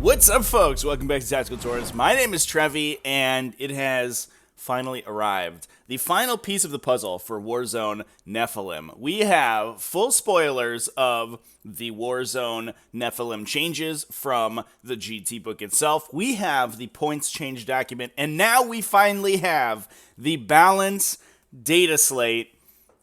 What's up, folks? Welcome back to TacticalTortoise. My name is Trevi, and it has finally arrived. The final piece of the puzzle for Warzone Nephilim. We have full spoilers of the Warzone Nephilim changes from the GT book itself. We have the points change document, and now we finally have the balance data slate.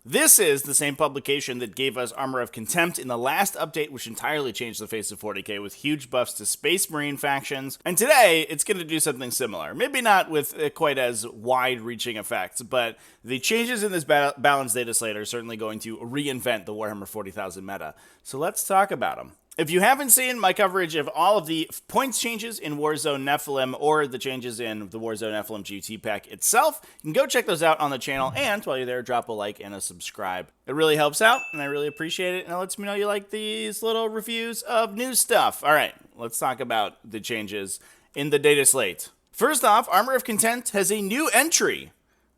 This is the same publication that gave us Armor of Contempt in the last update, which entirely changed the face of 40k with huge buffs to Space Marine factions. And today, it's going to do something similar. Maybe not with quite as wide-reaching effects, but the changes in this balanced data slate are certainly going to reinvent the Warhammer 40,000 meta. So let's talk about them. If you haven't seen my coverage of all of the points changes in Warzone Nephilim or the changes in the Warzone Nephilim GT pack itself, you can go check those out on the channel, and while you're there, drop a like and a subscribe. It really helps out, and I really appreciate it, and it lets me know you like these little reviews of new stuff. All right, let's talk about the changes in the data slate. First off, Armor of Contempt has a new entry.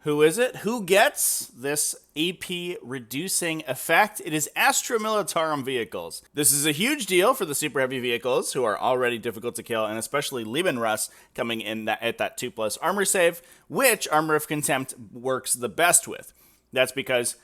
Who is it? Who gets this AP reducing effect? It is Astra Militarum vehicles. This is a huge deal for the super heavy vehicles who are already difficult to kill, and especially Leman Russ coming in at that 2+ armor save, which Armor of Contempt works the best with. That's because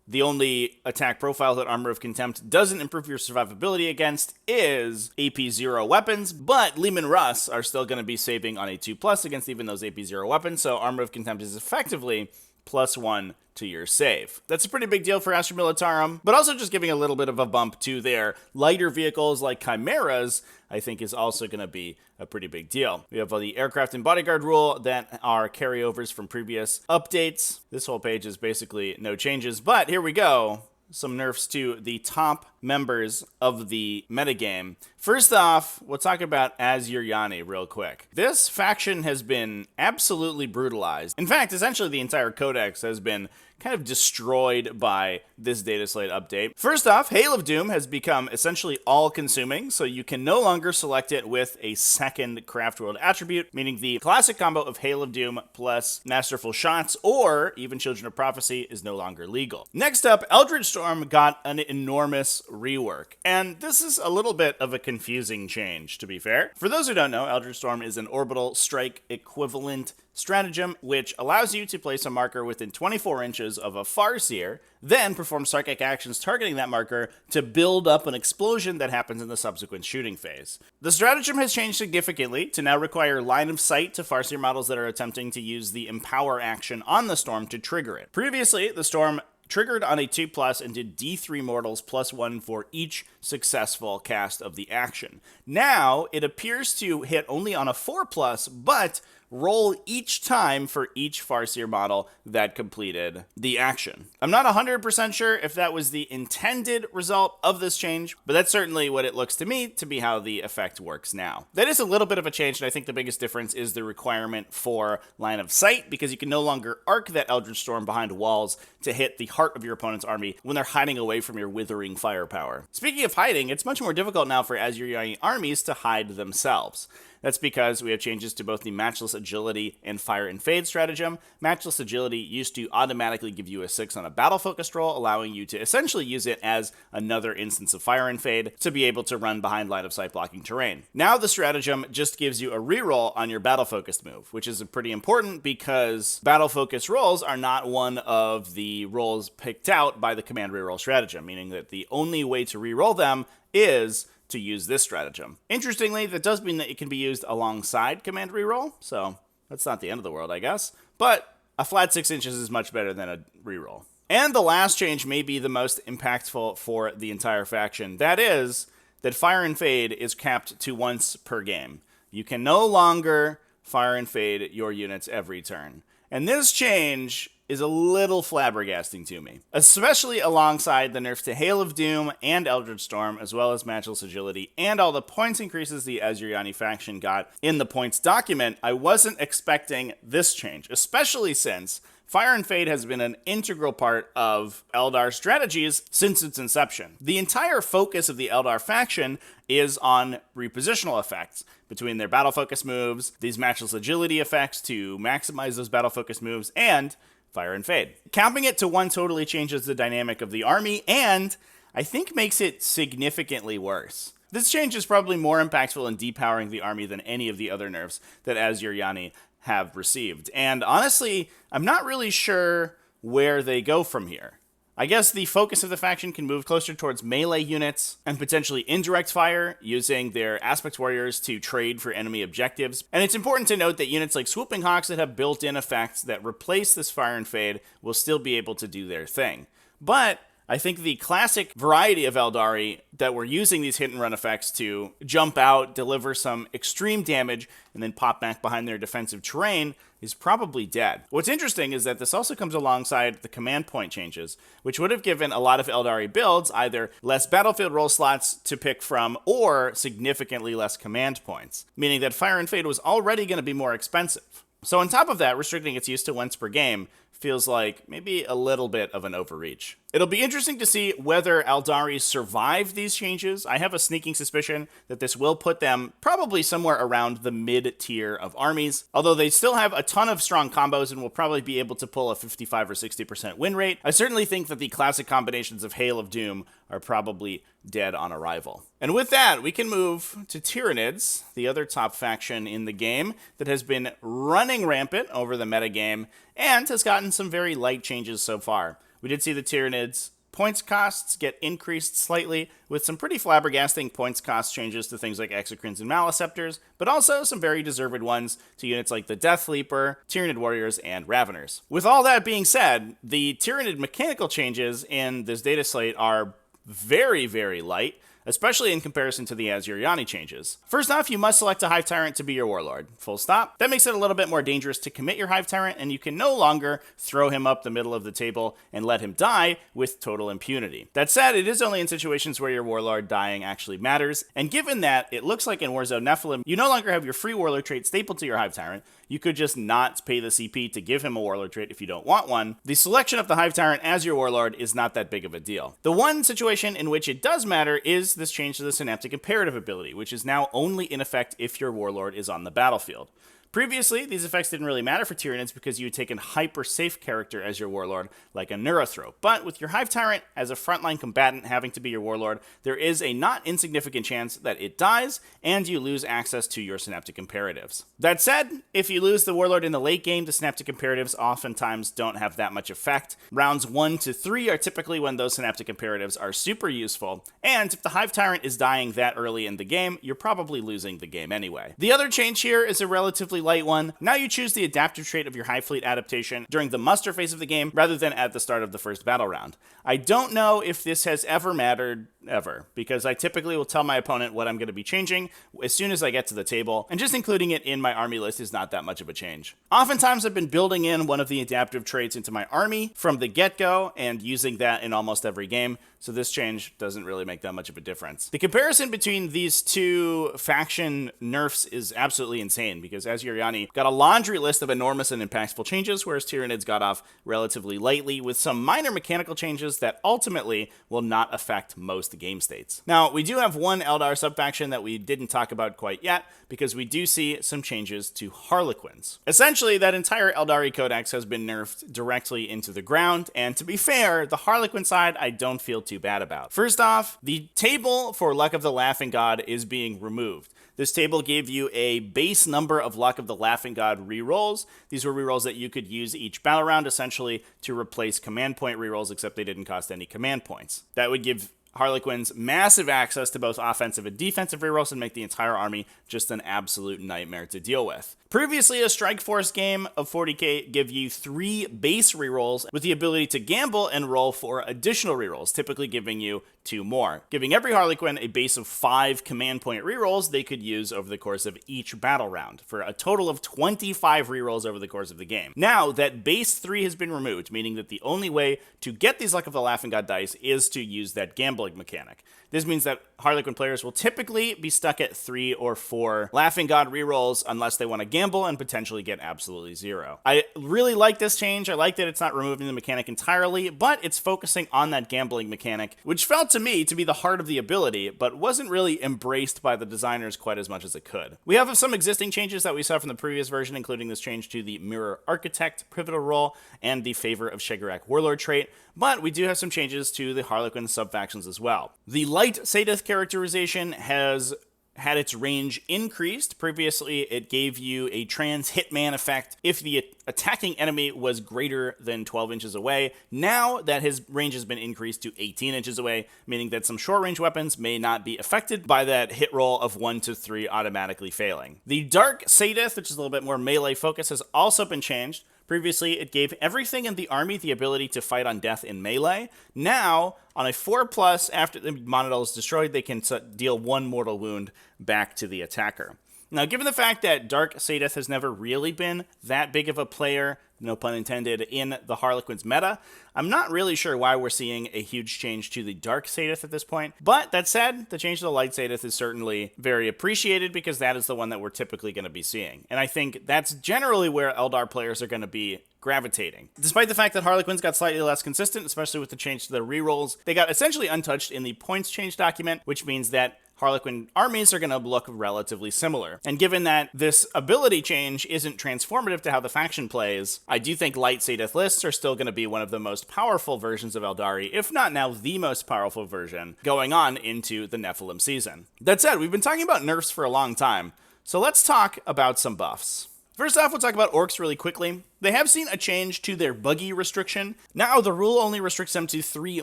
the only attack profile that Armor of Contempt doesn't improve your survivability against is AP 0 weapons, but Leman Russ are still going to be saving on a 2+ against even those AP 0 weapons, so Armor of Contempt is effectively +1 to your save. That's a pretty big deal for Astra Militarum, but also just giving a little bit of a bump to their lighter vehicles like Chimeras, I think is also going to be a pretty big deal. We have the aircraft and bodyguard rule that are carryovers from previous updates. This whole page is basically no changes, but here we go. Some nerfs to the top members of the metagame. First off, we'll talk about Ezriani real quick. This faction has been absolutely brutalized. In fact, essentially the entire codex has been kind of destroyed by this data slate update. First off, Hail of Doom has become essentially all-consuming, so you can no longer select it with a second Craft World attribute, meaning the classic combo of Hail of Doom plus Masterful Shots or even Children of Prophecy is no longer legal. Next up, Eldritch Storm got an enormous rework, and this is a little bit of a confusing change, to be fair. For those who don't know, Eldritch Storm is an orbital strike equivalent stratagem, which allows you to place a marker within 24 inches of a Farseer, then perform psychic actions targeting that marker to build up an explosion that happens in the subsequent shooting phase. The stratagem has changed significantly to now require line of sight to Farseer models that are attempting to use the Empower action on the Storm to trigger it. Previously, the Storm triggered on a 2+ and did D3 mortals +1 for each successful cast of the action. Now, it appears to hit only on a 4+, but roll each time for each Farseer model that completed the action. I'm not 100% sure if that was the intended result of this change, but that's certainly what it looks to me to be how the effect works now. That is a little bit of a change, and I think the biggest difference is the requirement for line of sight, because you can no longer arc that Eldritch Storm behind walls to hit the heart of your opponent's army when they're hiding away from your withering firepower. Speaking of hiding, it's much more difficult now for Ezriani armies to hide themselves. That's because we have changes to both the Matchless Agility and Fire and Fade stratagem. Matchless Agility used to automatically give you a 6 on a battle-focused roll, allowing you to essentially use it as another instance of Fire and Fade to be able to run behind line-of-sight blocking terrain. Now the stratagem just gives you a reroll on your battle-focused move, which is pretty important because battle-focused rolls are not one of the rolls picked out by the command reroll stratagem, meaning that the only way to reroll them is to use this stratagem. Interestingly, that does mean that it can be used alongside command reroll, so that's not the end of the world, I guess. But a flat 6 inches is much better than a reroll. And the last change may be the most impactful for the entire faction. That is that Fire and Fade is capped to once per game. You can no longer Fire and Fade your units every turn. And this change is a little flabbergasting to me, especially alongside the nerf to Hail of Doom and Eldritch Storm, as well as Matchless Agility, and all the points increases the Ezriani faction got in the points document. I wasn't expecting this change, especially since Fire and Fade has been an integral part of Eldar strategies since its inception. The entire focus of the Eldar faction is on repositional effects between their battle-focused moves, these Matchless Agility effects to maximize those battle-focused moves, and Fire and Fade. Capping it to 1 totally changes the dynamic of the army, and I think makes it significantly worse. This change is probably more impactful in depowering the army than any of the other nerfs that Ezriani have received. And honestly, I'm not really sure where they go from here. I guess the focus of the faction can move closer towards melee units and potentially indirect fire, using their Aspect Warriors to trade for enemy objectives. And it's important to note that units like Swooping Hawks that have built-in effects that replace this fire and fade will still be able to do their thing. But I think the classic variety of Eldari that were using these hit and run effects to jump out, deliver some extreme damage, and then pop back behind their defensive terrain is probably dead. What's interesting is that this also comes alongside the command point changes, which would have given a lot of Eldari builds either less battlefield role slots to pick from or significantly less command points, meaning that Fire and Fade was already going to be more expensive. So on top of that, restricting its use to once per game feels like maybe a little bit of an overreach. It'll be interesting to see whether Eldari survive these changes. I have a sneaking suspicion that this will put them probably somewhere around the mid-tier of armies, although they still have a ton of strong combos and will probably be able to pull a 55 or 60% win rate. I certainly think that the classic combinations of Hail of Doom are probably dead on arrival. And with that, we can move to Tyranids, the other top faction in the game that has been running rampant over the metagame and has gotten some very light changes so far. We did see the Tyranids points costs get increased slightly, with some pretty flabbergasting points cost changes to things like Exocrines and Maleceptors, but also some very deserved ones to units like the Death Leaper, Tyranid Warriors, and Raveners. With all that being said, the Tyranid mechanical changes in this data slate are very, very light, especially in comparison to the Ezriani changes. First off, you must select a Hive Tyrant to be your Warlord. Full stop. That makes it a little bit more dangerous to commit your Hive Tyrant, and you can no longer throw him up the middle of the table and let him die with total impunity. That said, it is only in situations where your Warlord dying actually matters, and given that it looks like in Warzone Nephilim, you no longer have your free Warlord trait stapled to your Hive Tyrant, you could just not pay the CP to give him a Warlord trait if you don't want one. The selection of the Hive Tyrant as your Warlord is not that big of a deal. The one situation in which it does matter is this change to the Synaptic Imperative ability, which is now only in effect if your Warlord is on the battlefield. Previously, these effects didn't really matter for Tyranids because you had taken hyper-safe character as your Warlord, like a Neurothrope. But with your Hive Tyrant as a frontline combatant having to be your Warlord, there is a not insignificant chance that it dies, and you lose access to your Synaptic Imperatives. That said, if you lose the Warlord in the late game, the Synaptic Imperatives oftentimes don't have that much effect. Rounds 1 to 3 are typically when those Synaptic Imperatives are super useful, and if the Hive Tyrant is dying that early in the game, you're probably losing the game anyway. The other change here is a relatively light one. Now you choose the adaptive trait of your Hive Fleet adaptation during the muster phase of the game rather than at the start of the first battle round. I don't know if this has ever mattered ever, because I typically will tell my opponent what I'm going to be changing as soon as I get to the table, and just including it in my army list is not that much of a change. Oftentimes I've been building in one of the adaptive traits into my army from the get-go and using that in almost every game, so this change doesn't really make that much of a difference. The comparison between these two faction nerfs is absolutely insane, because Ezriani got a laundry list of enormous and impactful changes, whereas Tyranids got off relatively lightly with some minor mechanical changes that ultimately will not affect most game states. Now, we do have one Eldar subfaction that we didn't talk about quite yet, because we do see some changes to Harlequins. Essentially, that entire Eldari Codex has been nerfed directly into the ground, and to be fair, the Harlequin side I don't feel too bad about. First off, the table for Luck of the Laughing God is being removed. This table gave you a base number of Luck of the Laughing God rerolls. These were rerolls that you could use each battle round, essentially to replace command point rerolls, except they didn't cost any command points. That would give Harlequins massive access to both offensive and defensive rerolls and make the entire army just an absolute nightmare to deal with. Previously, a Strike Force game of 40k gave you 3 base rerolls with the ability to gamble and roll for additional rerolls, typically giving you 2 more, giving every Harlequin a base of 5 command point rerolls they could use over the course of each battle round, for a total of 25 rerolls over the course of the game. Now, that base 3 has been removed, meaning that the only way to get these Luck of the Laughing God dice is to use that gambling mechanic. This means that Harlequin players will typically be stuck at 3 or 4 Laughing God rerolls unless they want to gamble and potentially get absolutely 0. I really like this change. I like that it's not removing the mechanic entirely, but it's focusing on that gambling mechanic, which felt to me to be the heart of the ability, but wasn't really embraced by the designers quite as much as it could. We have some existing changes that we saw from the previous version, including this change to the Mirror Architect pivotal role and the Favor of Shegarak Warlord trait, but we do have some changes to the Harlequin subfactions as well. The light Sadith characterization has had its range increased. Previously, it gave you a trans hitman effect if the attacking enemy was greater than 12 inches away. Now that his range has been increased to 18 inches away, meaning that some short-range weapons may not be affected by that hit roll of 1 to 3 automatically failing. The Dark Sadith, which is a little bit more melee focus, has also been changed. Previously, it gave everything in the army the ability to fight on death in melee. Now, on a 4+, after the model is destroyed, they can deal 1 mortal wound back to the attacker. Now, given the fact that Dark Sadith has never really been that big of a player, no pun intended, in the Harlequin's meta, I'm not really sure why we're seeing a huge change to the Dark Sadith at this point. But that said, the change to the Light Sadith is certainly very appreciated because that is the one that we're typically going to be seeing. And I think that's generally where Eldar players are going to be gravitating. Despite the fact that Harlequins got slightly less consistent, especially with the change to the rerolls, they got essentially untouched in the points change document, which means that Harlequin armies are going to look relatively similar. And given that this ability change isn't transformative to how the faction plays, I do think Light Sadith lists are still going to be one of the most powerful versions of Eldari, if not now the most powerful version, going on into the Nephilim season. That said, we've been talking about nerfs for a long time, so let's talk about some buffs. First off, we'll talk about orcs really quickly. They have seen a change to their buggy restriction. Now the rule only restricts them to 3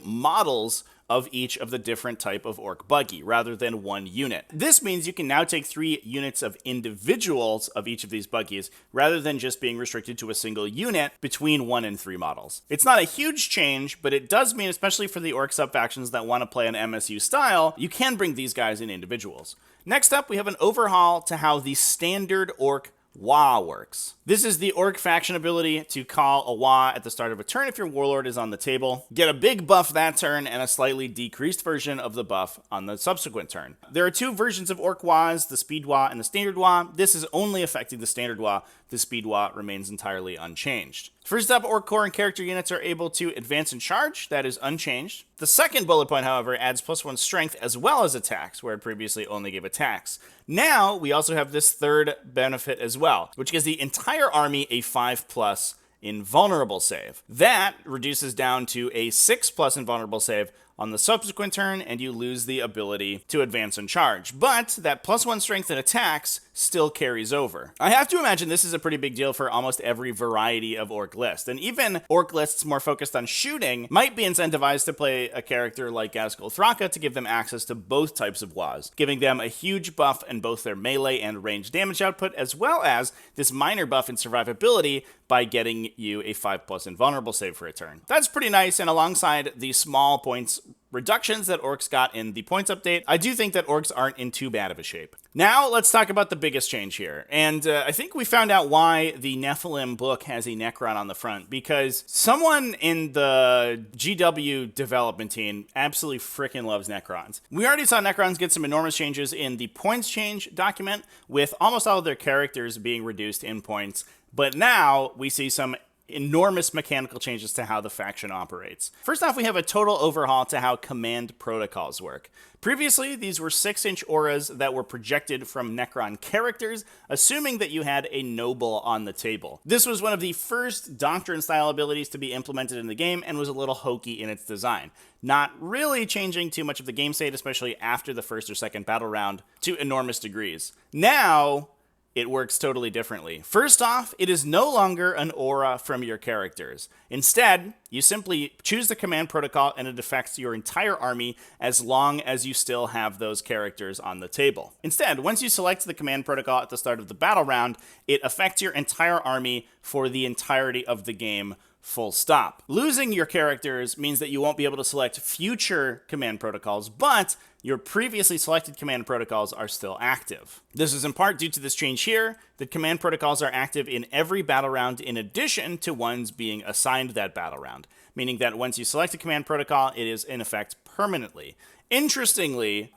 models of each of the different type of orc buggy, rather than 1 unit. This means you can now take 3 units of individuals of each of these buggies, rather than just being restricted to a single unit between 1 and 3 models. It's not a huge change, but it does mean, especially for the orc subfactions that want to play an MSU style, you can bring these guys in individuals. Next up, we have an overhaul to how the standard orc Wah works. This is the orc faction ability to call a Wah at the start of a turn if your warlord is on the table. Get a big buff that turn and a slightly decreased version of the buff on the subsequent turn. There are 2 versions of orc Wahs, the speed Wah and the standard Wah. This is only affecting the standard Wah. The speed Wah remains entirely unchanged. First up, orc core and character units are able to advance and charge. That is unchanged. The second bullet point, however, adds +1 strength as well as attacks, where it previously only gave attacks. Now, we also have this third benefit as well, which gives the entire army a 5+ invulnerable save. That reduces down to a 6+ invulnerable save on the subsequent turn, and you lose the ability to advance and charge. But that +1 strength and attacks still carries over. I have to imagine this is a pretty big deal for almost every variety of orc list, and even orc lists more focused on shooting might be incentivized to play a character like Gaskell Thraka to give them access to both types of Wahs, giving them a huge buff in both their melee and range damage output, as well as this minor buff in survivability by getting you a 5+ invulnerable save for a turn. That's pretty nice, and alongside the small points reductions that orcs got in the points update, I do think that orcs aren't in too bad of a shape. Now, let's talk about the biggest change here. And I think we found out why the Nephilim book has a Necron on the front, because someone in the GW development team absolutely freaking loves Necrons. We already saw Necrons get some enormous changes in the points change document, with almost all of their characters being reduced in points, but now we see some enormous mechanical changes to how the faction operates. First off, we have a total overhaul to how command protocols work. Previously, these were 6-inch auras that were projected from Necron characters, assuming that you had a noble on the table. This was one of the first Doctrine-style abilities to be implemented in the game and was a little hokey in its design, not really changing too much of the game state, especially after the first or second battle round, to enormous degrees. Now, it works totally differently. First off, it is no longer an aura from your characters. Instead, you simply choose the command protocol and it affects your entire army as long as you still have those characters on the table. Instead, once you select the command protocol at the start of the battle round, it affects your entire army for the entirety of the game, full stop. Losing your characters means that you won't be able to select future command protocols, but your previously selected command protocols are still active. This is in part due to this change here, that command protocols are active in every battle round in addition to ones being assigned that battle round, meaning that once you select a command protocol, it is in effect permanently. Interestingly,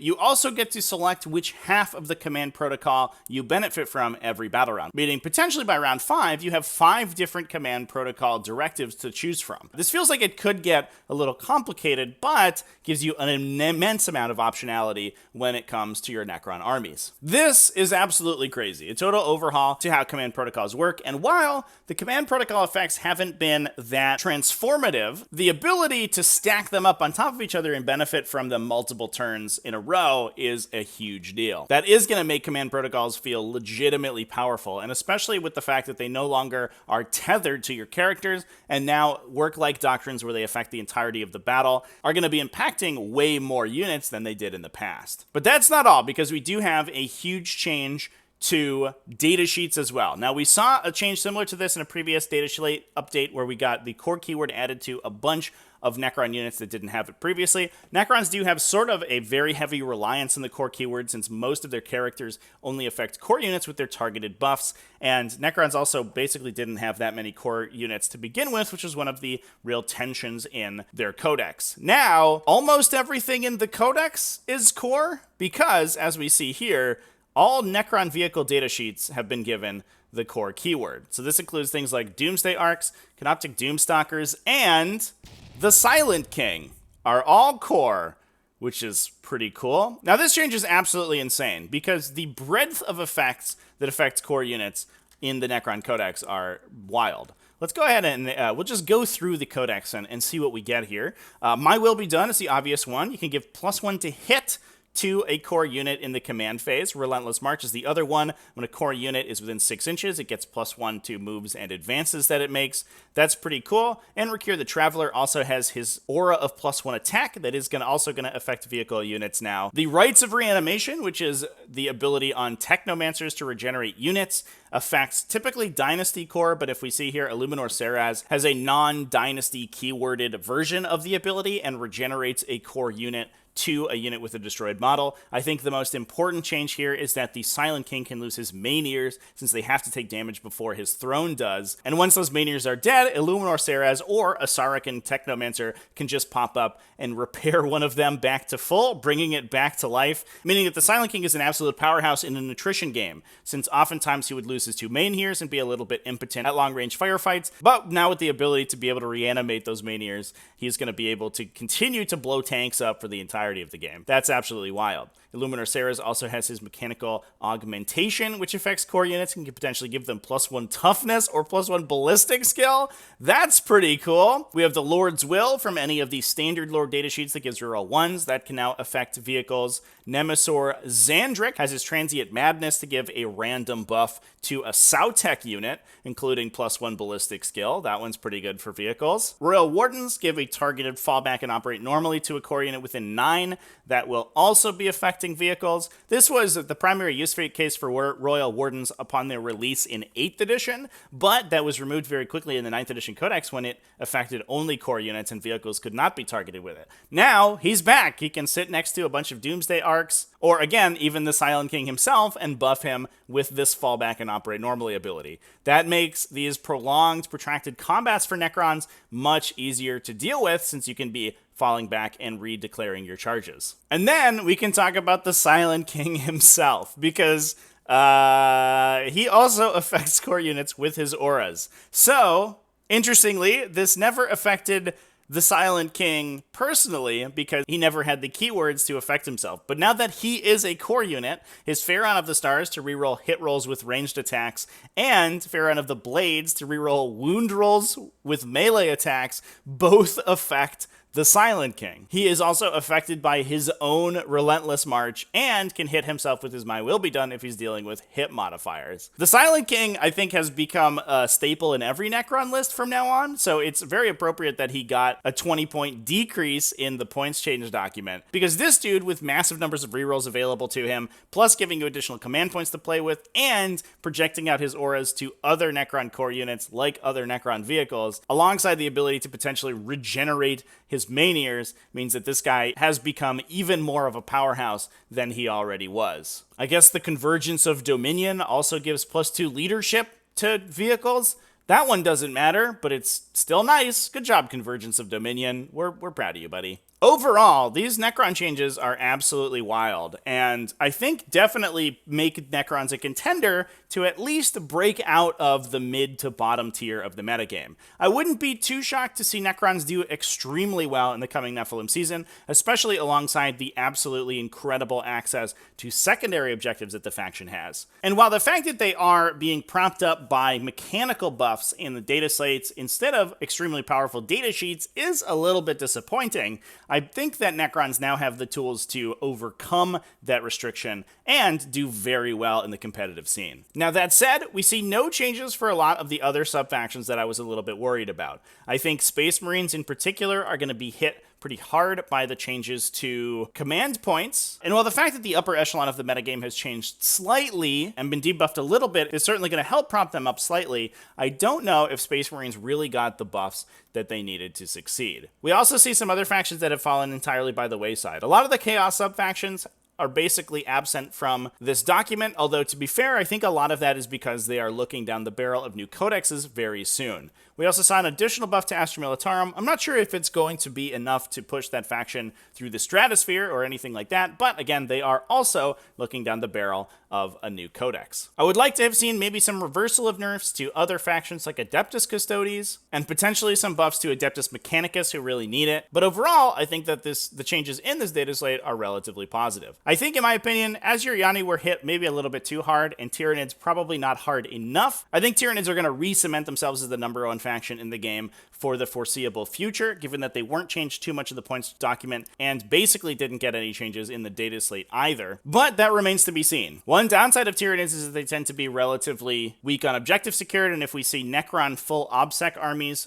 you also get to select which half of the command protocol you benefit from every battle round, meaning potentially by round 5, you have 5 different command protocol directives to choose from. This feels like it could get a little complicated, but gives you an immense amount of optionality when it comes to your Necron armies. This is absolutely crazy. A total overhaul to how command protocols work, and while the command protocol effects haven't been that transformative, the ability to stack them up on top of each other and benefit from them multiple turns in a row is a huge deal. That is going to make command protocols feel legitimately powerful, and especially with the fact that they no longer are tethered to your characters and now work like doctrines where they affect the entirety of the battle, are going to be impacting way more units than they did in the past. But that's not all, because we do have a huge change to data sheets as well. Now, we saw a change similar to this in a previous Dataslate update where we got the core keyword added to a bunch of Necron units that didn't have it previously. Necrons do have sort of a very heavy reliance on the core keyword, since most of their characters only affect core units with their targeted buffs, and Necrons also basically didn't have that many core units to begin with, which was one of the real tensions in their codex. Now, almost everything in the codex is core, because, as we see here, all Necron vehicle data sheets have been given the core keyword. So this includes things like Doomsday Arcs, Canoptic Doomstalkers, and the Silent King are all core, which is pretty cool. Now, this change is absolutely insane, because the breadth of effects that affect core units in the Necron Codex are wild. Let's go ahead and we'll just go through the Codex and see what we get here. My Will Be Done is the obvious one. You can give +1 to hit to a core unit in the command phase. Relentless March is the other one. When a core unit is within 6 inches, it gets +1 to moves and advances that it makes. That's pretty cool. And Rakir the Traveler also has his aura of +1 attack that is also going to affect vehicle units now. The Rites of Reanimation, which is the ability on Technomancers to regenerate units, affects typically Dynasty core, but if we see here, Illuminor Seraz has a non-Dynasty keyworded version of the ability and regenerates a core unit to a unit with a destroyed model. I think the most important change here is that the Silent King can lose his main ears, since they have to take damage before his throne does. And once those main ears are dead, Illuminor Seraz or a Saracen Technomancer can just pop up and repair one of them back to full, bringing it back to life, meaning that the Silent King is an absolute powerhouse in an attrition game, since oftentimes he would lose his 2 main ears and be a little bit impotent at long-range firefights. But now with the ability to be able to reanimate those main ears, he's going to be able to continue to blow tanks up for the entirety of the game. That's absolutely wild. Illuminor Seraz also has his mechanical augmentation, which affects core units and can potentially give them +1 toughness or +1 ballistic skill. That's pretty cool. We have the Lord's Will from any of the standard Lord datasheets that gives reroll 1s. That can now affect vehicles. Nemesaur Xandric has his Transient Madness to give a random buff to a Sautek unit, including +1 ballistic skill. That one's pretty good for vehicles. Royal Wardens give a targeted fallback and operate normally to a core unit within 9. That will also be affecting vehicles. This was the primary use case for Royal Wardens upon their release in 8th edition, but that was removed very quickly in the 9th edition Codex when it affected only core units and vehicles could not be targeted with it. Now, he's back. He can sit next to a bunch of Doomsday Arcs, or again, even the Silent King himself, and buff him with this fallback and operate normally ability. That makes these prolonged, protracted combats for Necrons much easier to deal with, since you can be falling back and redeclaring your charges. And then we can talk about the Silent King himself, because he also affects core units with his auras. So, interestingly, this never affected the Silent King personally, because he never had the keywords to affect himself. But now that he is a core unit, his Pharaon of the Stars to reroll hit rolls with ranged attacks, and Pharaon of the Blades to reroll wound rolls with melee attacks, both affect the Silent King. He is also affected by his own Relentless March and can hit himself with his My Will Be Done if he's dealing with hit modifiers. The Silent King, I think, has become a staple in every Necron list from now on, so it's very appropriate that he got a 20-point decrease in the points change document, because this dude, with massive numbers of rerolls available to him, plus giving you additional command points to play with, and projecting out his auras to other Necron core units like other Necron vehicles, alongside the ability to potentially regenerate his main ears, means that this guy has become even more of a powerhouse than he already was. I guess the Convergence of Dominion also gives +2 leadership to vehicles. That one doesn't matter, but it's still nice. Good job, Convergence of Dominion. We're proud of you, buddy. Overall, these Necron changes are absolutely wild, and I think definitely make Necrons a contender to at least break out of the mid to bottom tier of the metagame. I wouldn't be too shocked to see Necrons do extremely well in the coming Nephilim season, especially alongside the absolutely incredible access to secondary objectives that the faction has. And while the fact that they are being propped up by mechanical buffs in the data slates instead of extremely powerful data sheets is a little bit disappointing, I think that Necrons now have the tools to overcome that restriction and do very well in the competitive scene. Now that said, we see no changes for a lot of the other sub-factions that I was a little bit worried about. I think Space Marines in particular are going to be hit pretty hard by the changes to command points. And while the fact that the upper echelon of the metagame has changed slightly and been debuffed a little bit is certainly going to help prop them up slightly, I don't know if Space Marines really got the buffs that they needed to succeed. We also see some other factions that have fallen entirely by the wayside. A lot of the Chaos sub-factions are basically absent from this document, although to be fair, I think a lot of that is because they are looking down the barrel of new codexes very soon. We also saw an additional buff to Astra Militarum. I'm not sure if it's going to be enough to push that faction through the stratosphere or anything like that, but again, they are also looking down the barrel of a new codex. I would like to have seen maybe some reversal of nerfs to other factions like Adeptus Custodes, and potentially some buffs to Adeptus Mechanicus who really need it, but overall, I think that the changes in this data slate are relatively positive. I think, in my opinion, Ezriani were hit maybe a little bit too hard, and Tyranids probably not hard enough. I think Tyranids are going to re-cement themselves as the number one faction in the game for the foreseeable future, given that they weren't changed too much in the points document and basically didn't get any changes in the data slate either. But that remains to be seen. One downside of Tyranids is that they tend to be relatively weak on objective security, and if we see Necron full OBSEC armies,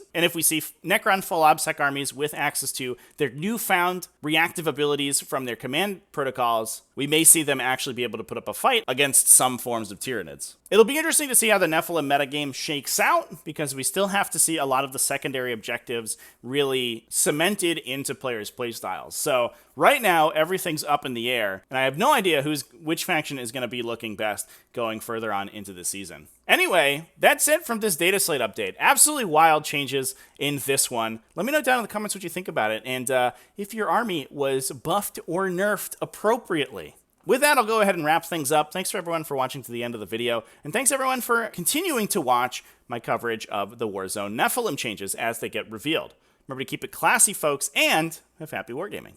with access to their newfound reactive abilities from their command protocols, we may see them actually be able to put up a fight against some forms of Tyranids. It'll be interesting to see how the Nephilim metagame shakes out, because we still have to see a lot of the secondary objectives really cemented into players' playstyles. So right now, everything's up in the air, and I have no idea which faction is going to be looking best going further on into the season. Anyway, that's it from this data slate update. Absolutely wild changes in this one. Let me know down in the comments what you think about it, and if your army was buffed or nerfed appropriately. With that, I'll go ahead and wrap things up. Thanks for everyone for watching to the end of the video, and thanks everyone for continuing to watch my coverage of the Warzone Nephilim changes as they get revealed. Remember to keep it classy, folks, and have happy wargaming.